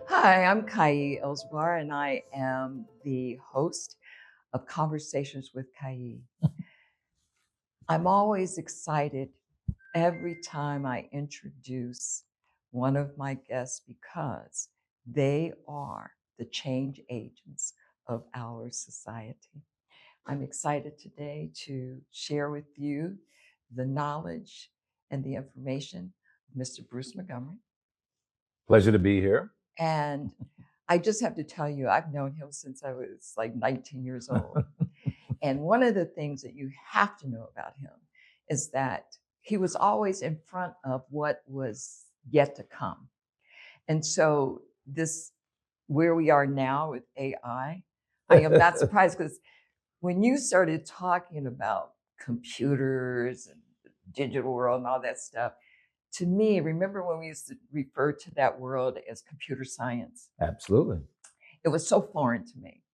Hi, I'm Kai Elsbar, and I am the host of Conversations with Kai. I'm always excited every time I introduce one of my guests because they are the change agents of our society. I'm excited today to share with you the knowledge and the information of Mr. Bruce Montgomery. Pleasure to be here. And I just have to tell you, I've known him since I was like 19 years old. And one of the things that you have to know about him is that he was always in front of what was yet to come. And so this, where we are now with AI, I am not surprised because when you started talking about computers and digital world and all that stuff, to me, remember when we used to refer to that world as computer science? Absolutely. It was so foreign to me.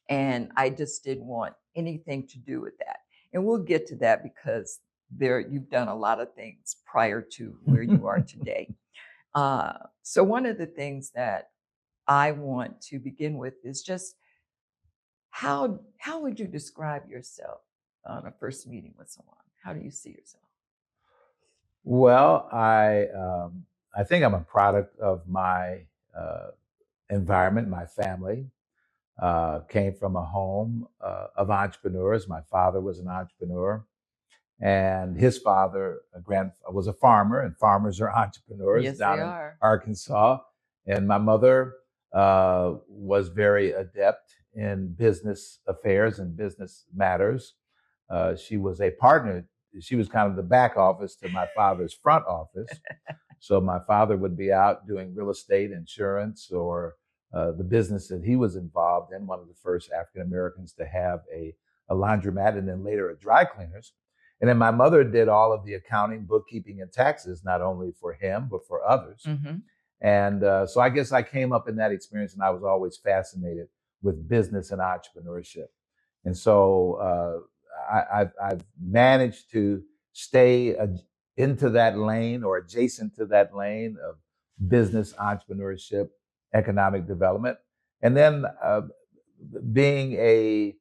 And I just didn't want anything to do with that. And we'll get to that because you've done a lot of things prior to where you are today. So one of the things that I want to begin with is just how would you describe yourself on a first meeting with someone? How do you see yourself? Well, I think I'm a product of my environment. My family came from a home of entrepreneurs. My father was an entrepreneur, and his father, was a farmer, and farmers are entrepreneurs Yes, down they in are. Arkansas. And my mother was very adept in business affairs and business matters. She was a partner. She was kind of the back office to my father's front office. So my father would be out doing real estate, insurance, or the business that he was involved in, one of the first African Americans to have a laundromat and then later a dry cleaners. And then my mother did all of the accounting, bookkeeping, and taxes, not only for him, but for others. Mm-hmm. And so I guess I came up in that experience, and I was always fascinated with business and entrepreneurship. And so I've managed to stay into that lane or adjacent to that lane of business, entrepreneurship, economic development. And then being a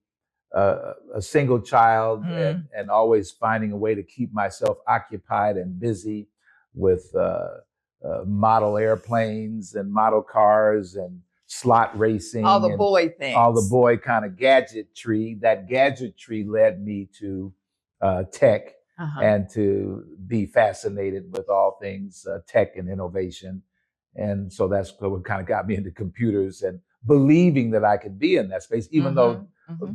single child and always finding a way to keep myself occupied and busy with model airplanes and model cars and slot racing. All the boy things. All the boy kind of gadgetry. That gadgetry led me to tech and to be fascinated with all things tech and innovation. And so that's what kind of got me into computers and believing that I could be in that space, even though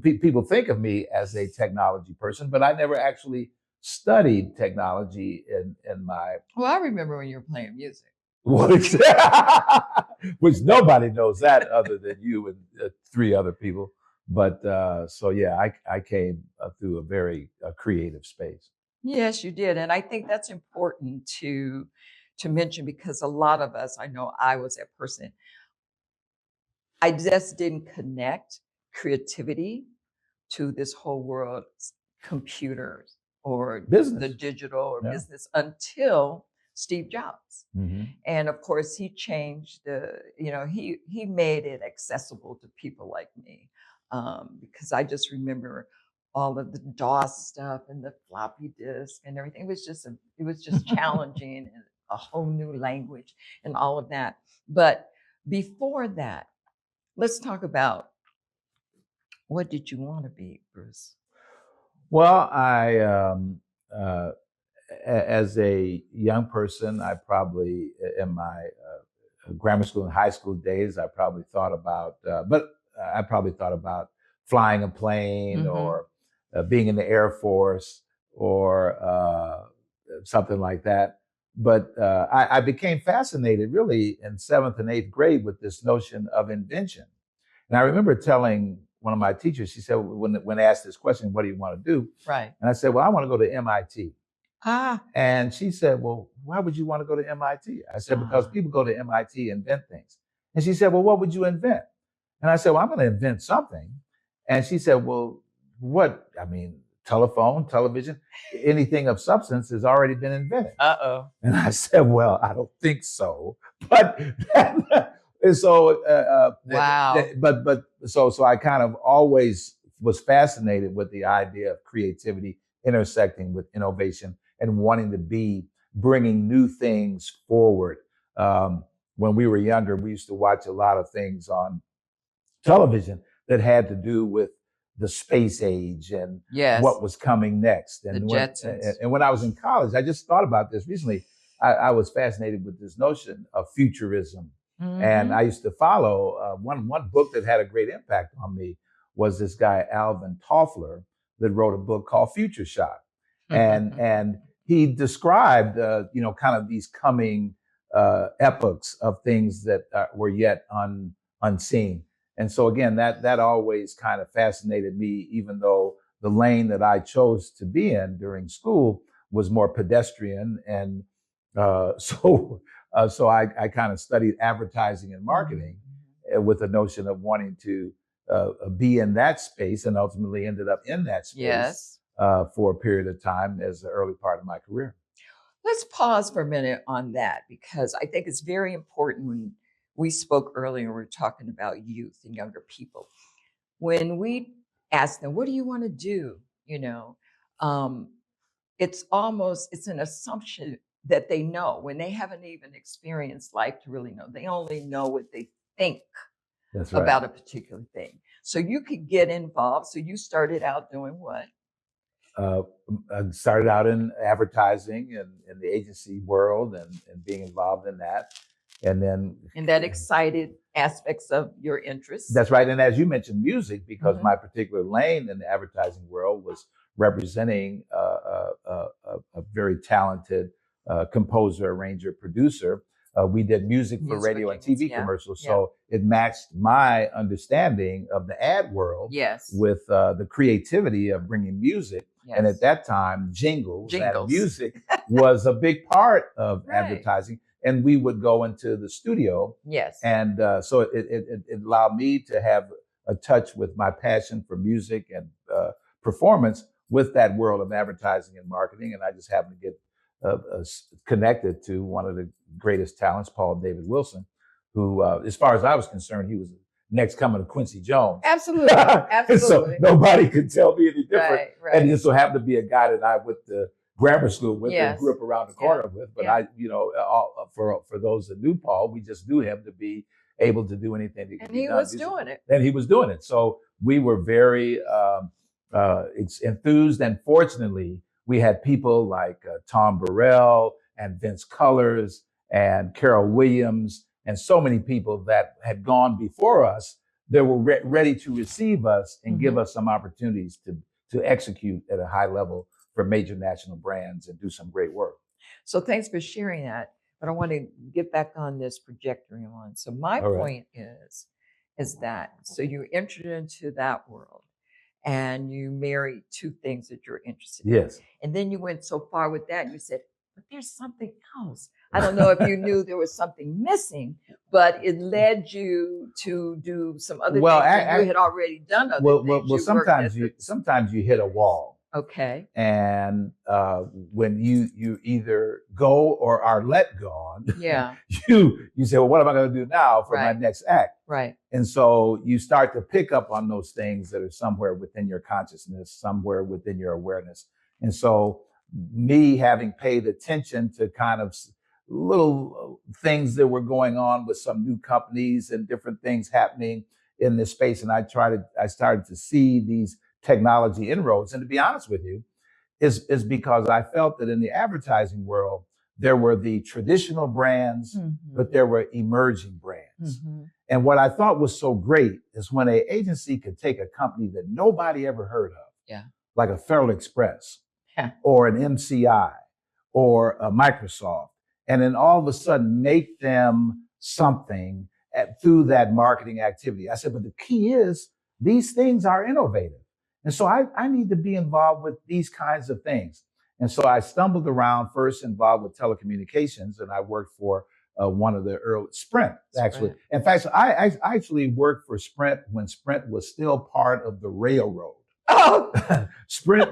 people think of me as a technology person, but I never actually studied technology in my... Well, I remember when you were playing music. Which nobody knows that other than you and three other people. But so, yeah, I came through a very creative space. Yes, you did. And I think that's important to mention because a lot of us, I know I was that person. I just didn't connect creativity to this whole world, computers or business, the digital or business until Steve Jobs. And of course, he changed he made it accessible to people like me because I just remember all of the DOS stuff and the floppy disk and everything. It was just challenging and a whole new language and all of that. But before that, let's talk about what did you want to be, Bruce? Well, as a young person, I probably, in my grammar school and high school days, I probably thought about, flying a plane or being in the Air Force or something like that. But I became fascinated really in 7th and 8th grade with this notion of invention. And I remember telling one of my teachers, she said, when asked this question, what do you want to do? Right. And I said, well, I want to go to MIT. And she said, well, why would you want to go to MIT? I said, because people go to MIT and invent things. And she said, well, what would you invent? And I said, well, I'm going to invent something. And she said, well, what? I mean, telephone, television, anything of substance has already been invented. Uh-oh. And I said, well, I don't think so. But And so, Wow. so I kind of always was fascinated with the idea of creativity intersecting with innovation and wanting to be bringing new things forward. When we were younger, we used to watch a lot of things on television that had to do with the space age and Yes. what was coming next. The And Jetsons. when I was in college, I just thought about this recently. I was fascinated with this notion of futurism. And I used to follow one book that had a great impact on me was this guy, Alvin Toffler, that wrote a book called Future Shock. And he described, kind of these coming epochs of things that were yet unseen. And so again, that always kind of fascinated me, even though the lane that I chose to be in during school was more pedestrian. And so I kind of studied advertising and marketing with the notion of wanting to be in that space, and ultimately ended up in that space Yes. For a period of time as the early part of my career. Let's pause for a minute on that, because I think it's very important. When we spoke earlier, we were talking about youth and younger people. When we ask them, what do you want to do? It's an assumption that they know when they haven't even experienced life to really know. They only know what they think That's right. about a particular thing. So you could get involved. So you started out doing what? I started out in advertising and in the agency world and being involved in that. And that excited aspects of your interests. That's right. And as you mentioned, music, because my particular lane in the advertising world was representing a very talented composer, arranger, producer. We did music for radio and TV commercials. So it matched my understanding of the ad world with the creativity of bringing music. Yes. And at that time, jingles. And music was a big part of advertising. And we would go into the studio. Yes. And so it allowed me to have a touch with my passion for music and performance with that world of advertising and marketing. And I just happened to get connected to one of the greatest talents, Paul David Wilson, who, as far as I was concerned, he was the next coming of Quincy Jones. Absolutely. Absolutely. So nobody could tell me any different. Right. And he just so happened to be a guy that I went to grammar school with and grew up around the corner with. But for those that knew Paul, we just knew him to be able to do anything. And he was doing it. And he was doing it. So we were very enthused. And fortunately, we had people like Tom Burrell and Vince Cullors and Carol Williams and so many people that had gone before us that were ready to receive us and give us some opportunities to execute at a high level for major national brands and do some great work. So thanks for sharing that. But I want to get back on this trajectory on. So my point is that, so you entered into that world and you married two things that you're interested in. Yes. And then you went so far with that, you said, but there's something else. I don't know if you knew there was something missing, but it led you to do some other things that you had already done. Sometimes you hit a wall. Okay. And when you either go or are let go on, you say, well, what am I going to do now for my next act? Right. And so you start to pick up on those things that are somewhere within your consciousness, somewhere within your awareness. And so me having paid attention to kind of little things that were going on with some new companies and different things happening in this space. And I started to see these technology inroads. And to be honest with you, is because I felt that in the advertising world, there were the traditional brands, but there were emerging brands. And what I thought was so great is when an agency could take a company that nobody ever heard of, like a Federal Express or an MCI or a Microsoft, and then all of a sudden make them something through that marketing activity. I said, but the key is these things are innovative. And so I need to be involved with these kinds of things. And so I stumbled around, first involved with telecommunications, and I worked for one of the early Sprint, actually. In fact, I actually worked for Sprint when Sprint was still part of the railroad. Oh, Sprint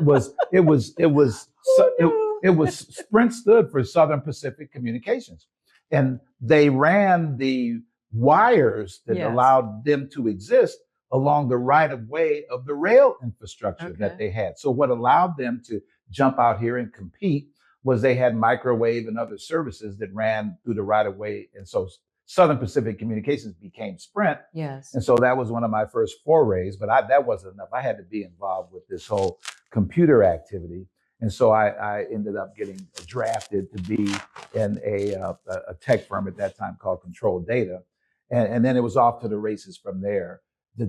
Sprint stood for Southern Pacific Communications. And they ran the wires that Yes. allowed them to exist along the right of way of the rail infrastructure that they had. So what allowed them to jump out here and compete was they had microwave and other services that ran through the right of way. And so Southern Pacific Communications became Sprint. Yes. And so that was one of my first forays, but that wasn't enough. I had to be involved with this whole computer activity. And so I ended up getting drafted to be in a tech firm at that time called Control Data. And then it was off to the races from there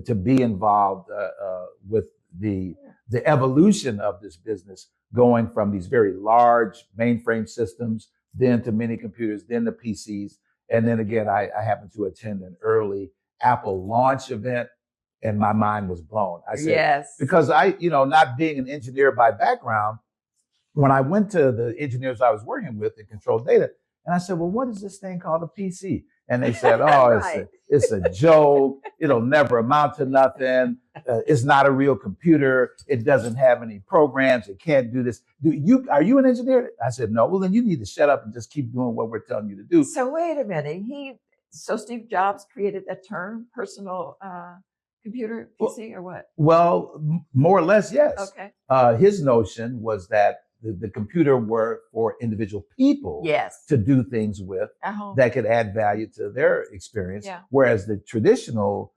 to be involved with the evolution of this business, going from these very large mainframe systems, then to mini computers, then to PCs. And then again, I happened to attend an early Apple launch event, and my mind was blown. I said, yes. because not being an engineer by background, when I went to the engineers I was working with in Control Data, and I said, well, what is this thing called a PC? And they said, oh, right. it's a joke. It'll never amount to nothing. It's not a real computer. It doesn't have any programs. It can't do this. Are you an engineer? I said, no. Well, then you need to shut up and just keep doing what we're telling you to do. So wait a minute. So Steve Jobs created that term, personal computer, PC, or what? Well, more or less, yes. Okay. His notion was that the computer were for individual people yes. to do things with that could add value to their experience. Yeah. Whereas the traditional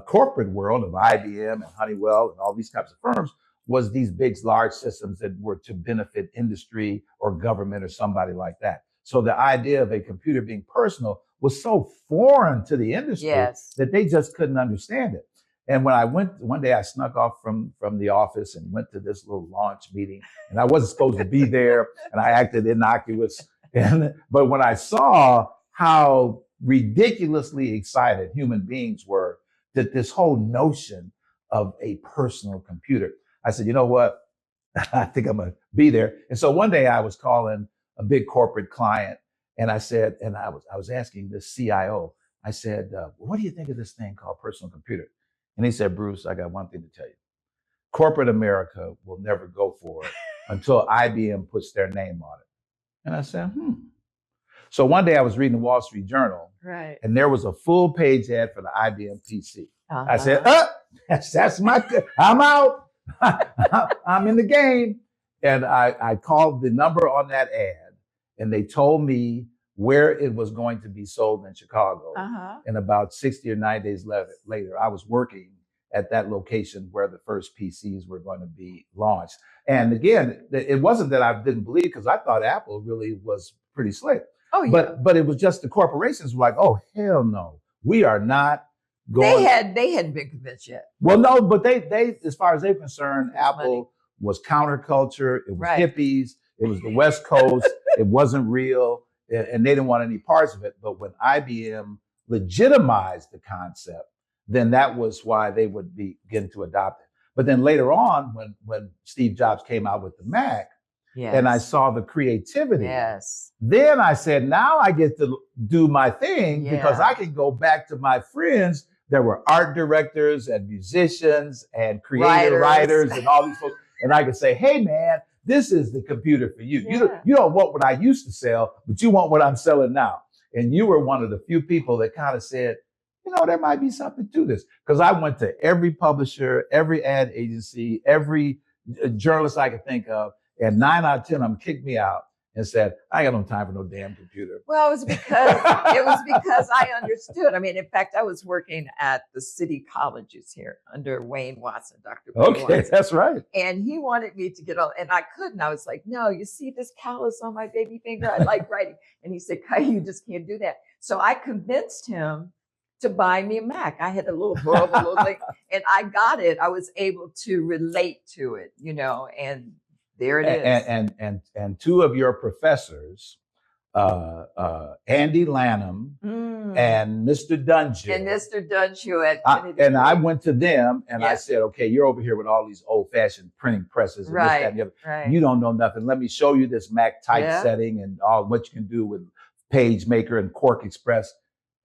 corporate world of IBM and Honeywell and all these types of firms was these big, large systems that were to benefit industry or government or somebody like that. So the idea of a computer being personal was so foreign to the industry yes. that they just couldn't understand it. And when I went, one day I snuck off from the office and went to this little launch meeting, and I wasn't supposed to be there, and I acted innocuous. But when I saw how ridiculously excited human beings were that this whole notion of a personal computer, I said, you know what? I think I'm gonna be there. And so one day I was calling a big corporate client, and I said, and I was asking the CIO, I said, what do you think of this thing called personal computer? And he said, Bruce, I got one thing to tell you. Corporate America will never go for it until IBM puts their name on it. And I said, So one day I was reading the Wall Street Journal, right, and there was a full page ad for the IBM PC. I said, that's I'm out. I'm in the game. And I called the number on that ad, and they told me where it was going to be sold in Chicago. And about 60 or 90 days later, I was working at that location where the first PCs were going to be launched. And again, it wasn't that I didn't believe, because I thought Apple really was pretty slick. Oh, yeah. But it was just the corporations were like, oh, hell no, we are not going. They hadn't been convinced yet. Well, no, but they as far as they're concerned, Apple was counterculture. It was hippies. It was the West Coast. It wasn't real. And they didn't want any parts of it. But when IBM legitimized the concept, then that was why they would begin to adopt it. But then later on, when Steve Jobs came out with the Mac, and I saw the creativity, then I said, now I get to do my thing, because I can go back to my friends that were art directors and musicians and creative writers and all these folks. And I could say, hey, man, this is the computer for you. You don't want what I used to sell, but you want what I'm selling now. And you were one of the few people that kind of said, there might be something to this. Because I went to every publisher, every ad agency, every journalist I could think of, and 9 out of 10 of them kicked me out and said, I ain't got no time for no damn computer. Well, it was because I understood. I mean, in fact, I was working at the city colleges here under Wayne Watson, Dr. Okay, Watson. That's right. And he wanted me to get on, and I couldn't. I was like, no, you see this callus on my baby finger? I like writing. And he said, Kai, you just can't do that. So I convinced him to buy me a Mac. I had a little thing, and I got it. I was able to relate to it, and there it is. And two of your professors, Andy Lanham and Mr. Dungeon. And Mr. Dungeon at Kennedy. And I went to them and I said, okay, you're over here with all these old-fashioned printing presses and this, that, and the other. Right. You don't know nothing. Let me show you this Mac typesetting and all what you can do with PageMaker and Quark Express.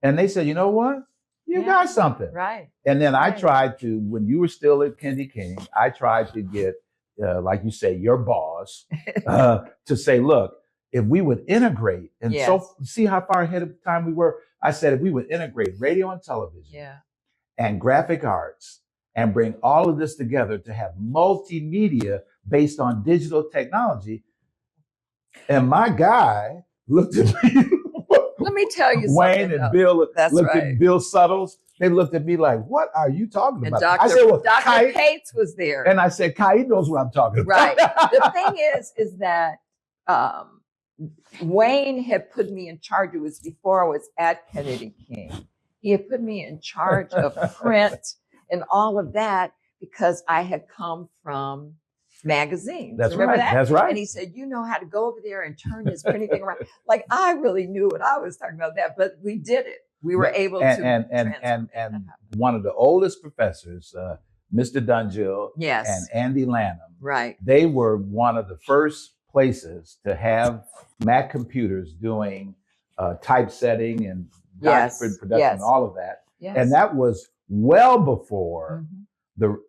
And they said, you know what? You got something. Right. And then I tried to, when you were still at Kennedy King, I tried to get, like you say, your boss to say, look, if we would integrate, and Yes. so see how far ahead of time we were. I said, if we would integrate radio and television Yeah. and graphic arts and bring all of this together to have multimedia based on digital technology. And my guy looked at me. Let me tell you Wayne something. and Bill That's looked right. at Bill Suttles. They looked at me like, what are you talking And about? I said, well, Dr. Kai, Cates was there. and I said, Kai, he knows what I'm talking about. Right. The thing is that Wayne had put me in charge. It was before I was at Kennedy King. He had put me in charge of print and all of that because I had come from magazines. That's Remember right. that? That's right. And he said, you know how to go over there and turn this printing thing around. Like I really knew what I was talking about that, but we did it. We were able to. And one of the oldest professors, Mr. Dungill yes. and Andy Lanham, right? They were one of the first places to have Mac computers doing typesetting and document production and all of that. Yes. And that was well before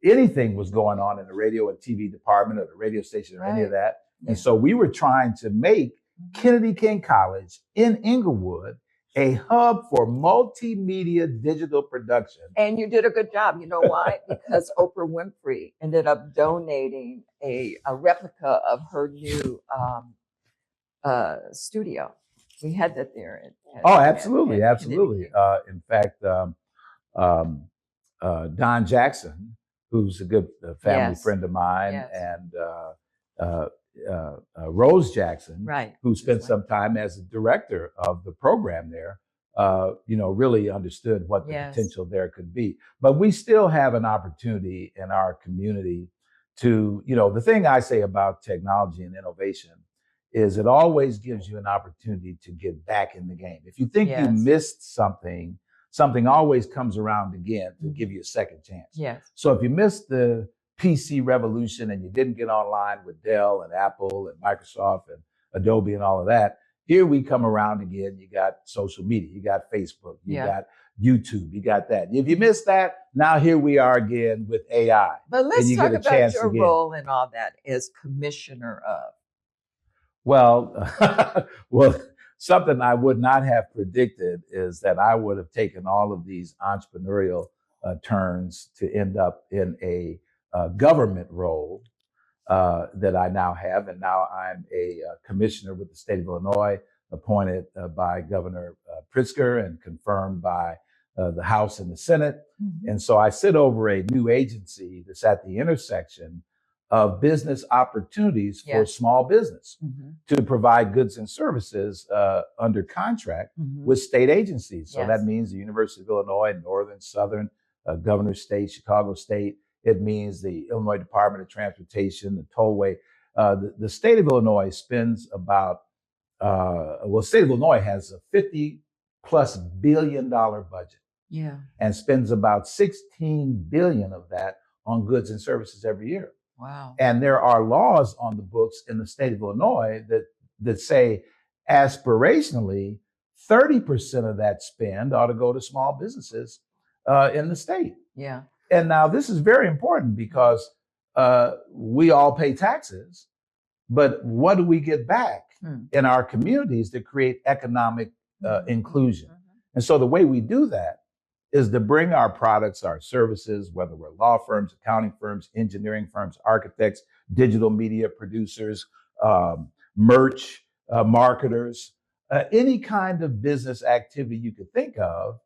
anything was going on in the radio and TV department or the radio station or any of that. Yeah. And so we were trying to make Kennedy King College in Inglewood a hub for multimedia digital production. And you did a good job. You know why? Because Oprah Winfrey ended up donating a replica of her new studio. We had that there. Absolutely. In fact, Don Jackson, who's a good family friend of mine, and Rose Jackson, who spent some time as a director of the program there, really understood what the potential there could be. But we still have an opportunity in our community to, the thing I say about technology and innovation is it always gives you an opportunity to get back in the game. If you think you missed something, something always comes around again to give you a second chance. Yes. So if you missed the PC revolution and you didn't get online with Dell and Apple and Microsoft and Adobe and all of that, here we come around again. You got social media, you got Facebook, you got YouTube, you got that. If you missed that, now here we are again with AI. But let's talk about your role and all that as commissioner of. Well, something I would not have predicted is that I would have taken all of these entrepreneurial turns to end up in a government role that I now have. And now I'm a commissioner with the state of Illinois, appointed by Governor Pritzker and confirmed by the House and the Senate. Mm-hmm. And so I sit over a new agency that's at the intersection of business opportunities for small business to provide goods and services under contract with state agencies. So that means the University of Illinois, Northern, Southern, Governor State, Chicago State. It means the Illinois Department of Transportation, the tollway. The state of Illinois spends about, state of Illinois has a $50+ billion budget. Yeah. And spends about 16 billion of that on goods and services every year. Wow. And there are laws on the books in the state of Illinois that say aspirationally 30% of that spend ought to go to small businesses in the state. Yeah. And now this is very important because we all pay taxes, but what do we get back in our communities to create economic inclusion? And so the way we do that is to bring our products, our services, whether we're law firms, accounting firms, engineering firms, architects, digital media producers, merch, marketers, any kind of business activity you could think of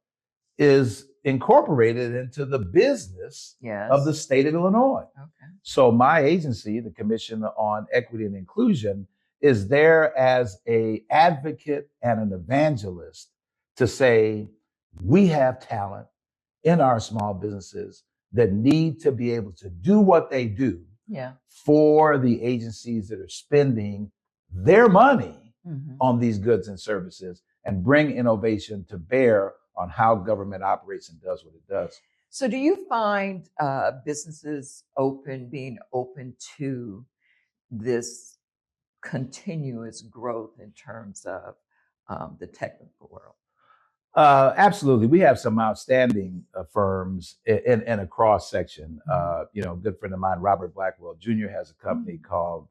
is incorporated into the business of the state of Illinois. Okay. So my agency, the Commission on Equity and Inclusion, is there as an advocate and an evangelist to say, we have talent in our small businesses that need to be able to do what they do for the agencies that are spending their money on these goods and services and bring innovation to bear on how government operates and does what it does. So do you find businesses being open to this continuous growth in terms of the technical world? Absolutely. We have some outstanding firms in a cross section. A good friend of mine, Robert Blackwell Jr., has a company called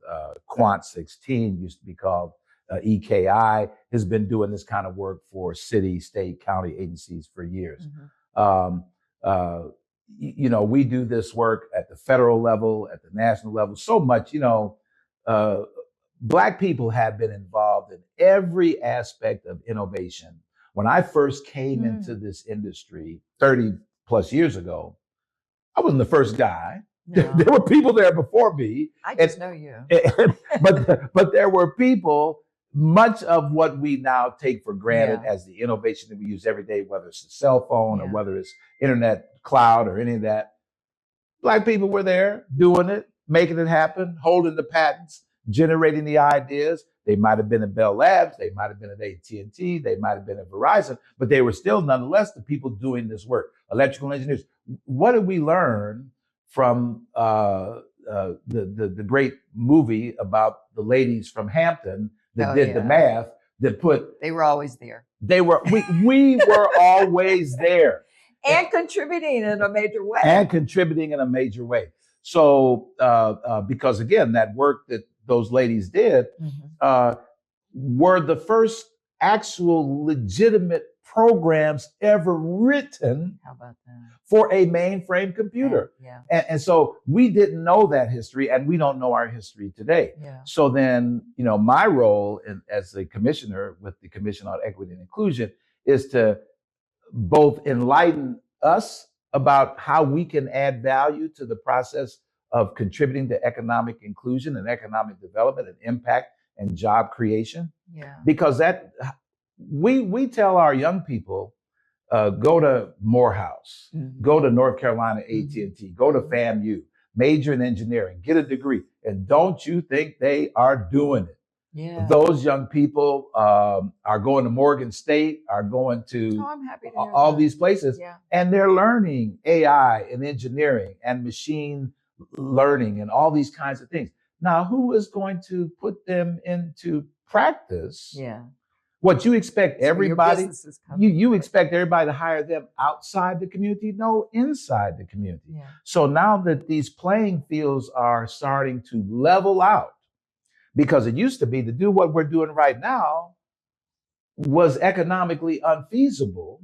Quant 16, used to be called EKI has been doing this kind of work for city, state, county agencies for years. Um, we do this work at the federal level, at the national level, so much, Black people have been involved in every aspect of innovation. When I first came into this industry 30 plus years ago, I wasn't the first guy. No. There were people there before me. I just know you. But there were people, much of what we now take for granted as the innovation that we use every day, whether it's a cell phone or whether it's internet, cloud, or any of that. Black people were there doing it, making it happen, holding the patents, generating the ideas. They might have been at Bell Labs, they might have been at AT&T, they might have been at Verizon, but they were still nonetheless the people doing this work. Electrical engineers. What did we learn from the great movie about the ladies from Hampton that did the math, that put... They were always there. We were always there. And contributing in a major way. So, because again, that work that those ladies did were the first actual legitimate programs ever written for a mainframe computer. And so we didn't know that history, and we don't know our history today. So then, my role as a commissioner with the Commission on Equity and Inclusion is to both enlighten us about how we can add value to the process of contributing to economic inclusion and economic development and impact and job creation. Because that we tell our young people, go to Morehouse, go to North Carolina A&T, go to FAMU, major in engineering, get a degree. And don't you think they are doing it? Those young people are going to Morgan State, are going to all these places, and they're learning AI and engineering and machine learning and all these kinds of things. Now, who is going to put them into practice? What you expect everybody, you expect everybody to hire them outside the community? No, inside the community. So now that these playing fields are starting to level out, because it used to be to do what we're doing right now was economically unfeasible.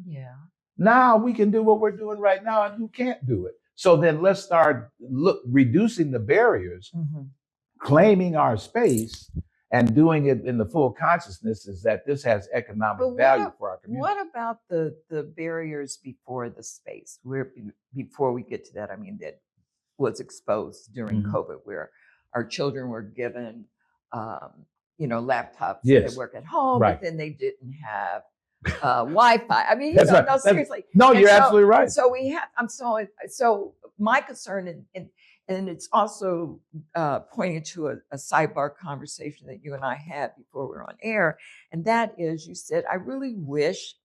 Now we can do what we're doing right now, and who can't do it? So then let's start reducing the barriers, claiming our space, and doing it in the full consciousness is that this has economic value for our community. What about the barriers before the space? Before we get to that, I mean, that was exposed during COVID, where our children were given laptops to work at home, but then they didn't have Wi-Fi. I mean, no, seriously. No, you're absolutely right. So so my concern, and it's also pointing to a sidebar conversation that you and I had before we were on air, and that is, you said, I really wish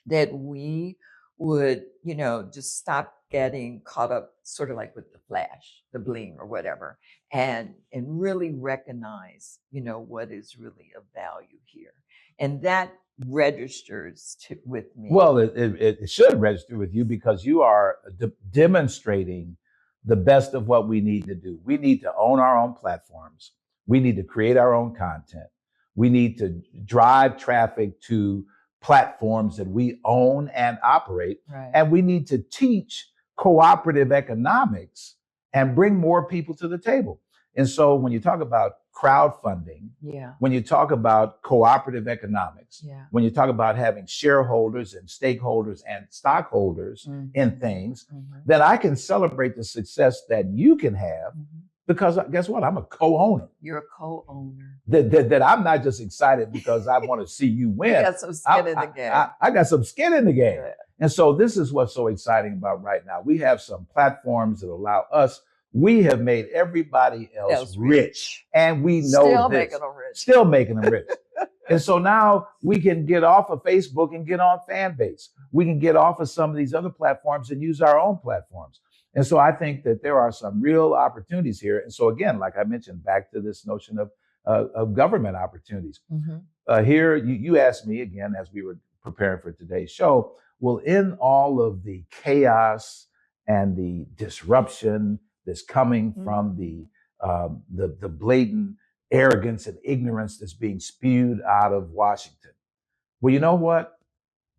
that we would, just stop getting caught up sort of like with the flash, the bling or whatever, and really recognize, what is really of value here. And that registers with me. Well, it should register with you, because you are demonstrating the best of what we need to do. We need to own our own platforms. We need to create our own content. We need to drive traffic to platforms that we own and operate. And we need to teach cooperative economics and bring more people to the table. And so when you talk about crowdfunding, when you talk about cooperative economics, when you talk about having shareholders and stakeholders and stockholders in things, then I can celebrate the success that you can have, because guess what? I'm a co-owner. You're a co-owner. That I'm not just excited because I want to see you win. You got some skin in the game. I got some skin in the game. And so this is what's so exciting about right now. We have some platforms that allow us. We have made everybody else rich. And we know Still making them rich. Still making them rich. And so now we can get off of Facebook and get on Fanbase. We can get off of some of these other platforms and use our own platforms. And so I think that there are some real opportunities here. And so again, like I mentioned, back to this notion of government opportunities. Here, you asked me again, as we were preparing for today's show, well, in all of the chaos and the disruption that's coming from the blatant arrogance and ignorance that's being spewed out of Washington. Well, you know what?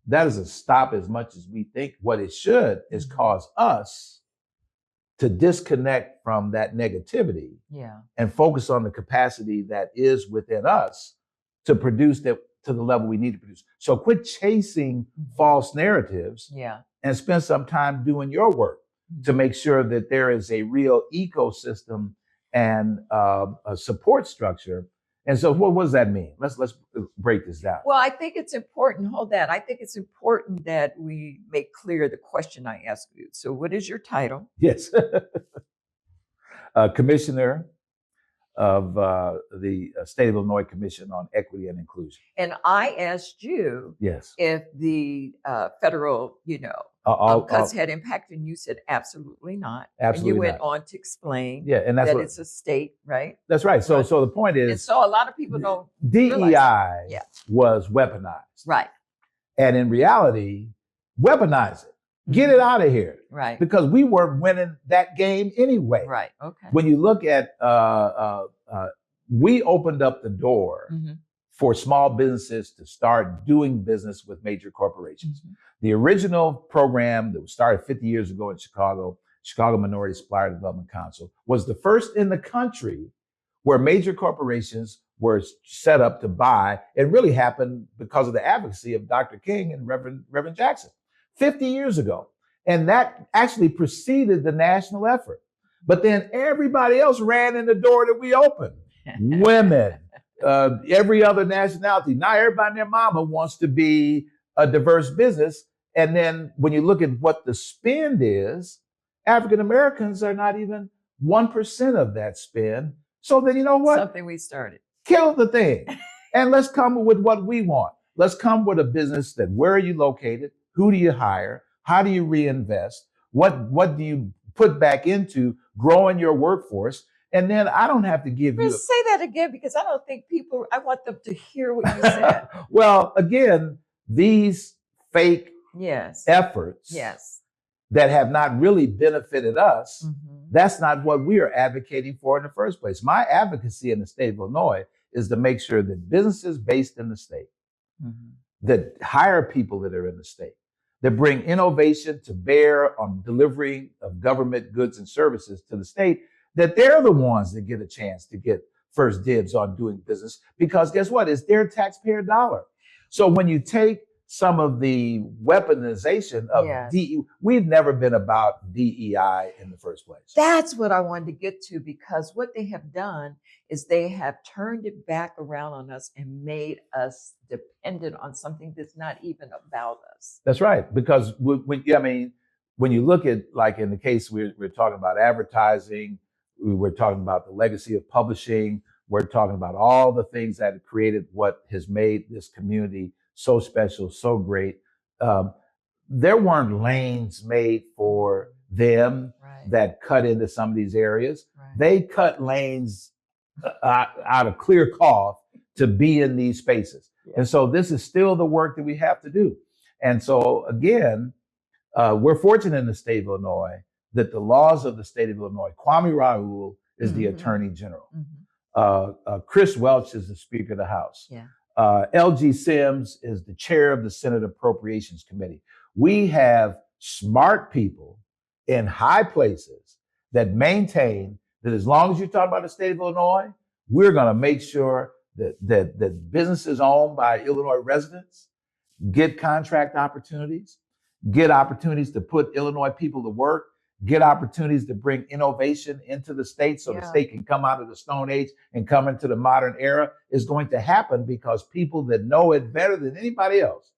That doesn't stop as much as we think. What it should is cause us to disconnect from that negativity and focus on the capacity that is within us to produce that to the level we need to produce. So quit chasing false narratives and spend some time doing your work to make sure that there is a real ecosystem and a support structure. And so what does that mean? Let's break this down. Well, I think it's important. Hold that. I think it's important that we make clear the question I asked you. So what is your title? Yes. Commissioner of the State of Illinois Commission on Equity and Inclusion. And I asked you if the federal, cuts had impact, and you said absolutely not. Absolutely. And you went on to explain and that's that it's a state, right? That's right. So the point is, and so a lot of people don't DEI was weaponized. Right. And in reality, weaponize it. Get it out of here. Right. Because we weren't winning that game anyway. Right. Okay. When you look at, we opened up the door for small businesses to start doing business with major corporations. The original program that was started 50 years ago in Chicago Minority Supplier Development Council, was the first in the country where major corporations were set up to buy. It really happened because of the advocacy of Dr. King and Reverend Jackson 50 years ago. And that actually preceded the national effort. But then everybody else ran in the door that we opened. Women, every other nationality. Now everybody and their mama wants to be a diverse business. And then when you look at what the spend is, African Americans are not even 1% of that spend. So then you know what? Something we started. Kill the thing. And let's come with what we want. Let's come with a business that, where are you located? Who do you hire? How do you reinvest? What do you put back into growing your workforce? And then I don't have to give you. Say that again, because I don't think I want them to hear what you said. Well, again, these fake efforts that have not really benefited us, that's not what we are advocating for in the first place. My advocacy in the state of Illinois is to make sure that businesses based in the state, that hire people that are in the state, that bring innovation to bear on delivery of government goods and services to the state, that they're the ones that get a chance to get first dibs on doing business, because guess what? It's their taxpayer dollar. So when you take some of the weaponization of DEI, we've never been about DEI in the first place. That's what I wanted to get to, because what they have done is they have turned it back around on us and made us dependent on something that's not even about us. That's right. Because when you look at, like in the case we're talking about advertising, we're talking about the legacy of publishing, we're talking about all the things that have created what has made this community so special, so great. There weren't lanes made for them that cut into some of these areas. They cut lanes out of clear cloth to be in these spaces. And so this is still the work that we have to do. And so again, we're fortunate in the state of Illinois that the laws of the state of Illinois, Kwame Raoul is the Attorney General. Chris Welch is the Speaker of the House. LG Sims is the chair of the Senate Appropriations Committee. We have smart people in high places that maintain that as long as you're talking about the state of Illinois, we're going to make sure that businesses owned by Illinois residents get contract opportunities, get opportunities to put Illinois people to work, get opportunities to bring innovation into the state so the state can come out of the Stone Age and come into the modern era, is going to happen because people that know it better than anybody else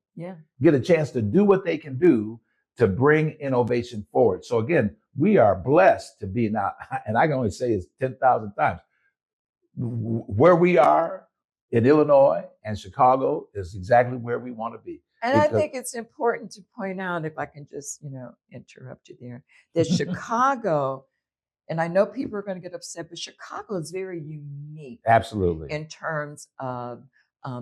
get a chance to do what they can do to bring innovation forward. So again, we are blessed to be now, and I can only say it 10,000 times, where we are in Illinois and Chicago is exactly where we want to be. And I think it's important to point out, if I can just, interrupt you there, that Chicago, and I know people are going to get upset, but Chicago is very unique. Absolutely. In terms of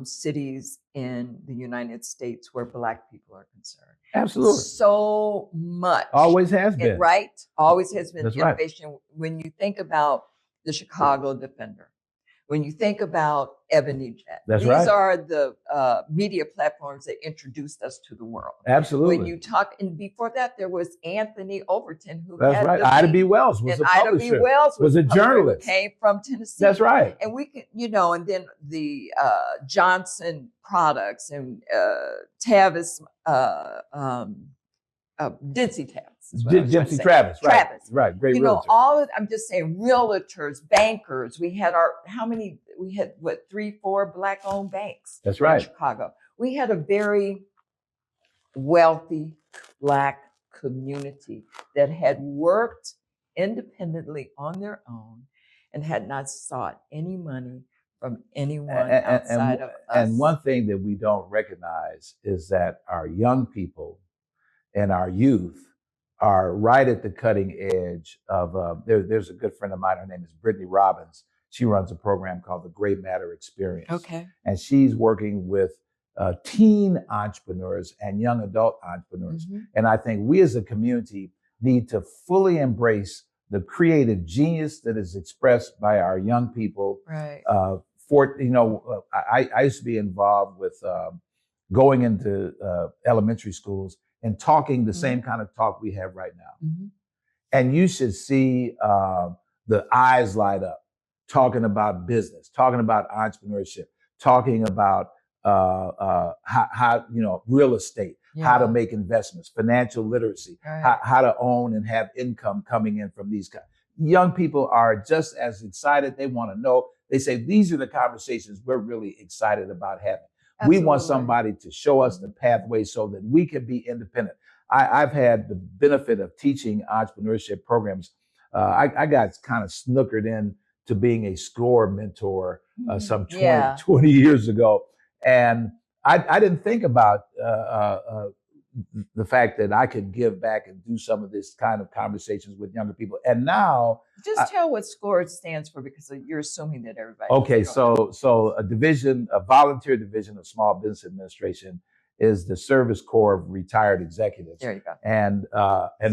cities in the United States where Black people are concerned. Absolutely. So much. Always has been. Right? Always has been That's innovation. Right. When you think about the Chicago Defender, When you think about Ebony Jet, That's these right. are the media platforms that introduced us to the world. Absolutely. When you talk, and before that, there was Anthony Overton, who That's had right. the Ida Beat. B. Wells was And a Ida B. publisher. Wells was a publisher who journalist. came from Tennessee. That's right. And we could, you know, and then the Johnson products and Tavis, Dempsey Tavis. Dempsey Travis. Right. Travis. Right. Great You know, realtor. all of, I'm just saying, realtors, bankers. We had how many? We had what, 3, 4 Black-owned banks. That's right. In Chicago. We had a very wealthy Black community that had worked independently on their own and had not sought any money from anyone outside of us. And one thing that we don't recognize is that our young people and our youth are right at the cutting edge of, there's a good friend of mine, her name is Brittany Robbins. She runs a program called the Great Matter Experience. Okay. And she's working with teen entrepreneurs and young adult entrepreneurs. Mm-hmm. And I think we as a community need to fully embrace the creative genius that is expressed by our young people. Right. I used to be involved with going into elementary schools and talking the same kind of talk we have right now. Mm-hmm. And you should see the eyes light up, talking about business, talking about entrepreneurship, talking about how real estate, how to make investments, financial literacy, how to own and have income coming in from these. Young people are just as excited. They want to know. They say, these are the conversations we're really excited about having. Absolutely. We want somebody to show us the pathway so that we can be independent. I've had the benefit of teaching entrepreneurship programs. I got kind of snookered in to being a SCORE mentor some 20 years ago. And I didn't think about the fact that I could give back and do some of this kind of conversations with younger people. And now, just tell what SCORE stands for, because you're assuming that everybody. Okay, so a volunteer division of Small Business Administration is the service corps of retired executives. There you go. And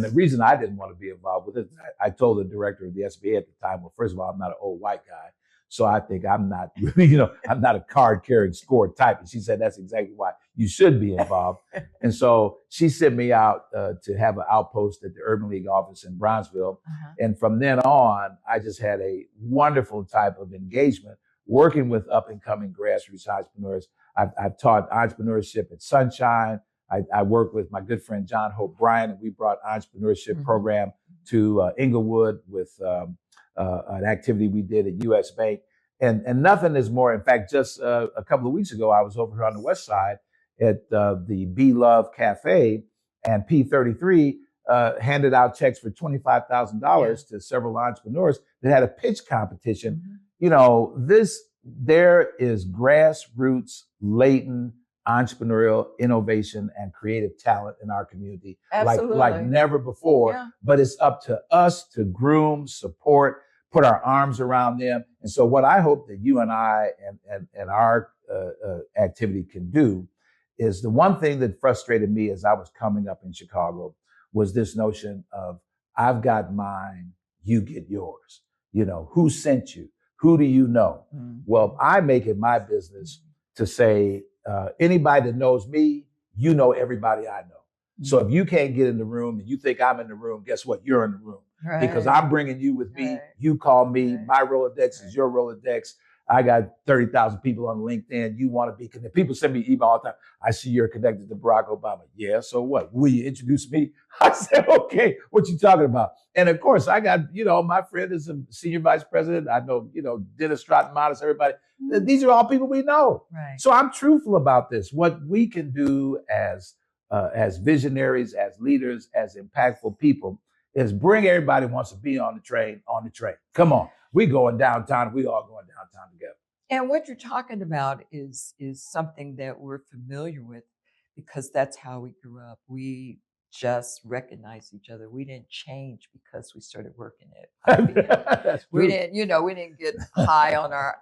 the reason I didn't want to be involved with it, I told the director of the SBA at the time, well, first of all, I'm not an old white guy. So I think I'm not really, I'm not a card carrying SCORE type. And she said, that's exactly why you should be involved. And so she sent me out to have an outpost at the Urban League office in Bronzeville. And from then on, I just had a wonderful type of engagement working with up and coming grassroots entrepreneurs. I've taught entrepreneurship at Sunshine. I worked with my good friend, John Hope Bryan, and we brought entrepreneurship program to Inglewood with an activity we did at US Bank. And nothing is more, in fact, just a couple of weeks ago, I was over here on the West Side at the Be Love Cafe, and P33 handed out checks for $25,000 to several entrepreneurs that had a pitch competition. There is grassroots, latent entrepreneurial innovation and creative talent in our community like never before. Yeah. But it's up to us to groom, support, put our arms around them. And so what I hope that you and I and our activity can do is, the one thing that frustrated me as I was coming up in Chicago was this notion of, I've got mine, you get yours. Who sent you? Who do you know? Well, I make it my business to say, anybody that knows me, everybody I know. So if you can't get in the room and you think I'm in the room, guess what? You're in the room. Right. Because I'm bringing you with me. Right. You call me. Right. My Rolodex is your Rolodex. I got 30,000 people on LinkedIn. You want to be connected. People send me email all the time. I see you're connected to Barack Obama. Yeah, so what? Will you introduce me? I said, okay, what you talking about? And of course, I got, my friend is a senior vice president. I know, Dennis Stratton, Modest, everybody. These are all people we know. Right. So I'm truthful about this. What we can do as visionaries, as leaders, as impactful people, is bring everybody who wants to be on the train. Come on. We going downtown. We all going downtown together. And what you're talking about is something that we're familiar with, because that's how we grew up. We just recognized each other. We didn't change because we started working it. We didn't get high on our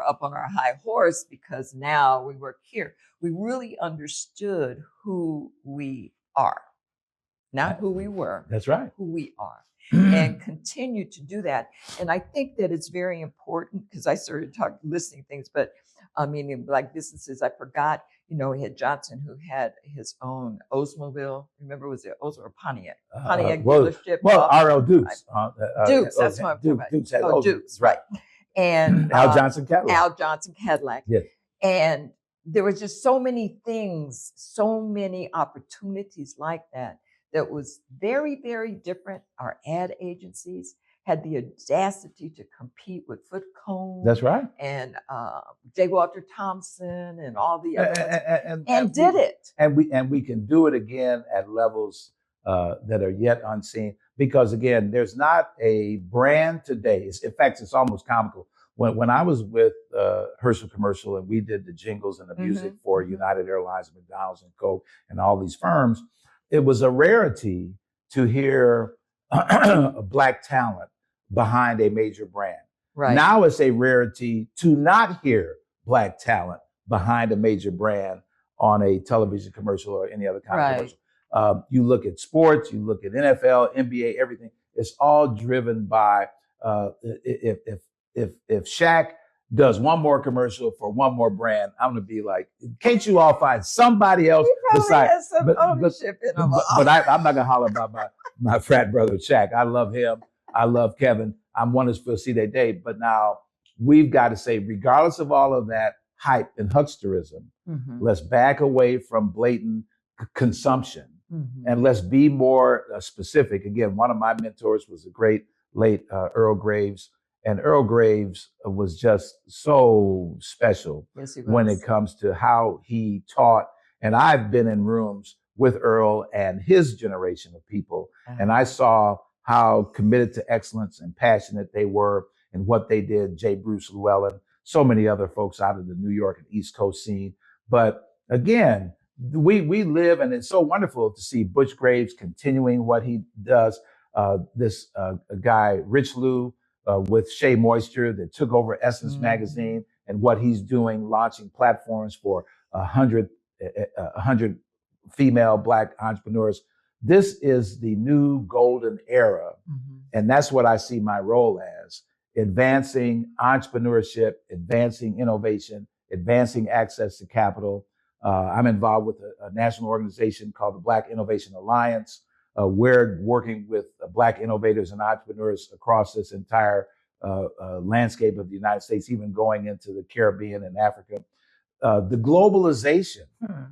up on our high horse because now we work here. We really understood who we are, not who we were. That's right. Who we are. and continue to do that. And I think that it's very important because I started listening things, but I mean, like businesses, I forgot, he had Johnson who had his own Oldsmobile. Remember, was it Oldsmobile or Pontiac? Pontiac dealership. Well, R.L. Dukes. Dukes, that's what I'm talking about. Dukes had Dukes, right. And Al Johnson Cadillac. Al Johnson Cadillac. Yes. And there was just so many things, so many opportunities like that was very, very different. Our ad agencies had the audacity to compete with Foot Cone. That's right. And J. Walter Thompson and all the others, and did it. And we can do it again at levels that are yet unseen. Because again, there's not a brand today. In fact, it's almost comical. When I was with Herschel Commercial and we did the jingles and the music for United Airlines, McDonald's, and Coke, and all these firms, it was a rarity to hear a Black talent behind a major brand. Right. Now it's a rarity to not hear Black talent behind a major brand on a television commercial or any other kind of commercial. You look at sports, you look at NFL, NBA, everything. It's all driven by if Shaq does one more commercial for one more brand, I'm gonna be like, can't you all find somebody else besides? But I'm not gonna holler about my frat brother Shaq. I love him. I love Kevin. I'm one to see their day. But now we've got to say, regardless of all of that hype and hucksterism, let's back away from blatant consumption and let's be more specific. Again, one of my mentors was the great late Earl Graves. And Earl Graves was just so special when it comes to how he taught. And I've been in rooms with Earl and his generation of people, and I saw how committed to excellence and passionate they were in what they did. J. Bruce Llewellyn, so many other folks out of the New York and East Coast scene. But again, we live, and it's so wonderful to see Butch Graves continuing what he does. This guy, Rich Lou, with Shea Moisture, that took over Essence magazine, and what he's doing, launching platforms for 100 female Black entrepreneurs. This is the new golden era. And that's what I see my role as: advancing entrepreneurship, advancing innovation, advancing access to capital. I'm involved with a national organization called the Black Innovation Alliance. We're working with Black innovators and entrepreneurs across this entire landscape of the United States, even going into the Caribbean and Africa. The globalization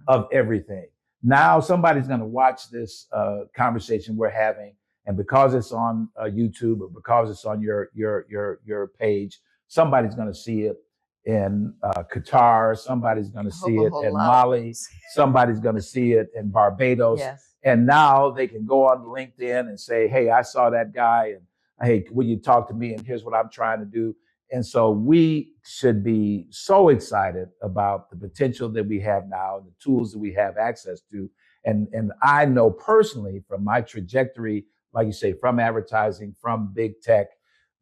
of everything. Now somebody's going to watch this conversation we're having, and because it's on YouTube or because it's on your page, somebody's going to see it in Qatar. Somebody's going to see it in Mali. Somebody's going to see it in Barbados. Yes. And now they can go on LinkedIn and say, hey, I saw that guy, and hey, will you talk to me? And here's what I'm trying to do. And so we should be so excited about the potential that we have now and the tools that we have access to. And I know personally from my trajectory, like you say, from advertising, from big tech,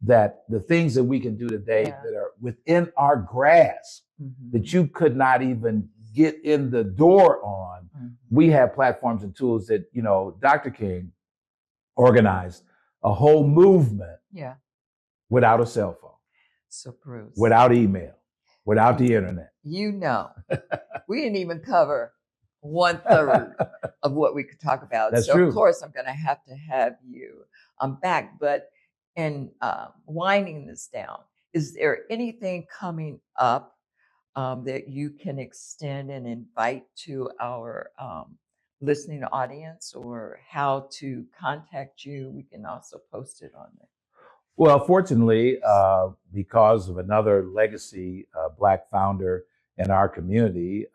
that the things that we can do today that are within our grasp, that you could not even get in the door on, we have platforms and tools that, Dr. King organized a whole movement without a cell phone. So Bruce, without email, without the internet. We didn't even cover 1/3 of what we could talk about. That's true. Of course, I'm going to have you back. But in winding this down, is there anything coming up that you can extend and invite to our listening audience, or how to contact you? We can also post it on there. Well, fortunately, because of another legacy Black founder in our community,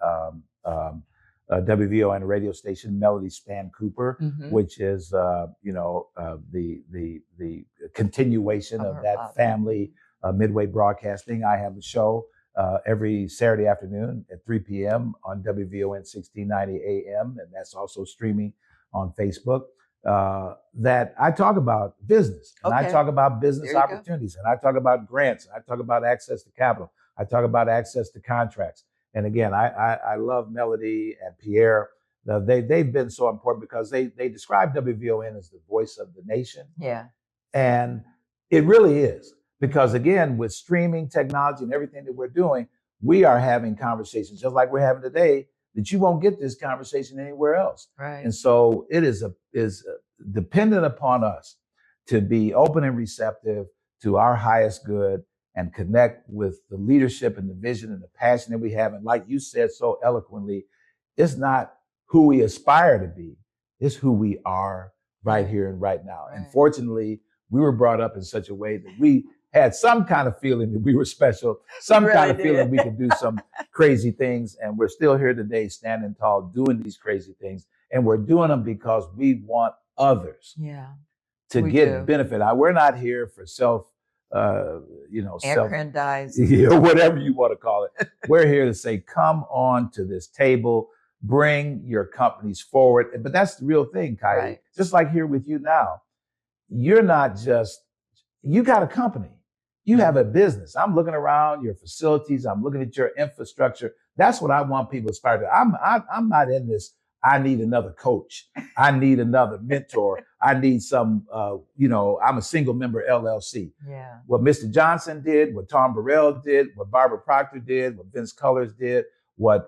WVON radio station, Melody Span Cooper, which is the continuation of that family, Midway Broadcasting. I have a show every Saturday afternoon at 3 p.m. on WVON 1690 AM, and that's also streaming on Facebook. That I talk about business, and I talk about business opportunities, and I talk about grants, and I talk about access to capital, I talk about access to contracts. And again, I love Melody and Pierre. They've been so important because they describe WVON as the voice of the nation. Yeah. And it really is. Because again, with streaming technology and everything that we're doing, we are having conversations just like we're having today that you won't get this conversation anywhere else. Right. And so it is dependent upon us to be open and receptive to our highest good and connect with the leadership and the vision and the passion that we have. And like you said so eloquently, it's not who we aspire to be, it's who we are right here and right now. Right. And fortunately, we were brought up in such a way that we had some kind of feeling that we were special, some really kind of did. feeling we could do some crazy things. And we're still here today, standing tall, doing these crazy things. And we're doing them because we want others to get benefit. We're not here for aggrandizing, whatever you want to call it. We're here to say, come on to this table, bring your companies forward. But that's the real thing, Kylie. Right. Just like here with you now, you're not just, you got a company. You have a business. I'm looking around your facilities. I'm looking at your infrastructure. That's what I want people to aspire to. I'm not in this. I need another coach. I need another mentor. I need some, I'm a single member LLC. Yeah. What Mr. Johnson did, what Tom Burrell did, what Barbara Proctor did, what Vince Cullors did, what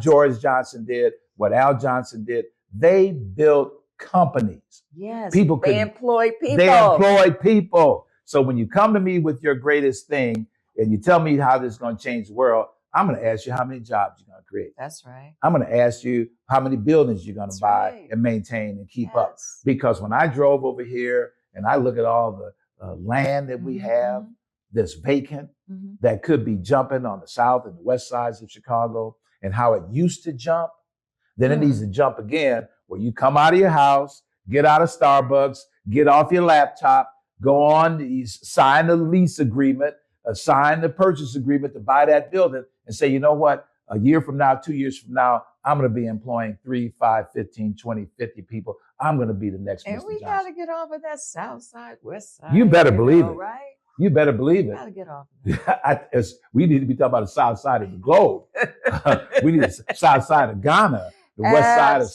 George Johnson did, what Al Johnson did. They built companies. Yes. They employ people. They employ people. So when you come to me with your greatest thing and you tell me how this is going to change the world, I'm going to ask you how many jobs you're going to create. That's right. I'm going to ask you how many buildings you're going to buy and maintain and keep up. Because when I drove over here and I look at all the land that we have that's vacant, that could be jumping on the south and the west sides of Chicago, and how it used to jump, then it needs to jump again, where you come out of your house, get out of Starbucks, get off your laptop, go on, sign the lease agreement, sign the purchase agreement to buy that building, and say, you know what, a year from now, 2 years from now, I'm going to be employing 3, 5, 15, 20, 50 people. I'm going to be the next Mr. And we got to get off of that south side, west side. You better believe it. Right? You better believe it. We got to get off of that. We need to be talking about the south side of the globe. We need the south side of Ghana, the west side of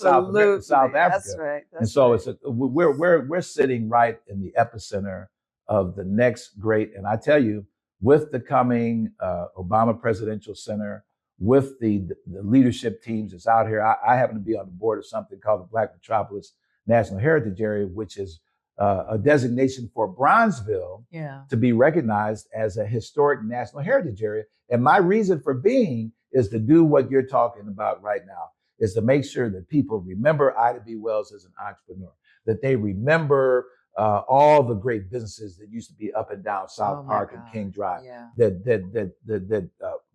South Africa. That's right. And so we're sitting right in the epicenter of the next great. And I tell you, with the coming Obama Presidential Center, with the leadership teams that's out here, I happen to be on the board of something called the Black Metropolis National Heritage Area, which is a designation for Bronzeville to be recognized as a historic national heritage area. And my reason for being is to do what you're talking about right now, is to make sure that people remember Ida B. Wells as an entrepreneur, that they remember all the great businesses that used to be up and down South Park and King Drive, that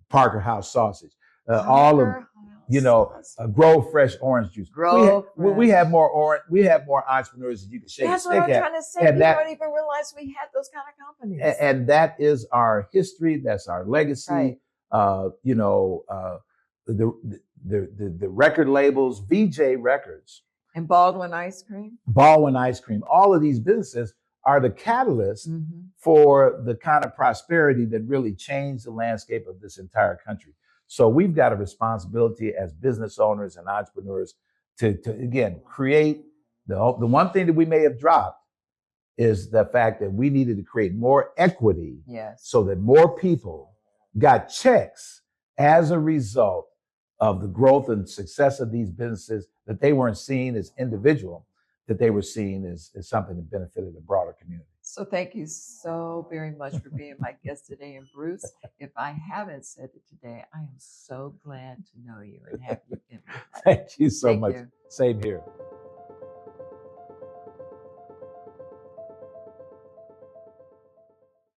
Parker House Sausage, all of Grove Fresh orange juice. We have more entrepreneurs than you can shake a stick at. That's what I'm trying to say. People don't even realize we had those kind of companies. And that is our history. That's our legacy. Right. The record labels, VJ Records. And Baldwin Ice Cream. All of these businesses are the catalyst for the kind of prosperity that really changed the landscape of this entire country. So we've got a responsibility as business owners and entrepreneurs to again, create the one thing that we may have dropped is the fact that we needed to create more equity so that more people got checks as a result of the growth and success of these businesses, that they weren't seen as individual, that they were seen as something that benefited the broader community. So thank you so very much for being my guest today. And Bruce, if I haven't said it today, I am so glad to know you and have you in my life. Thank you so much. Same here.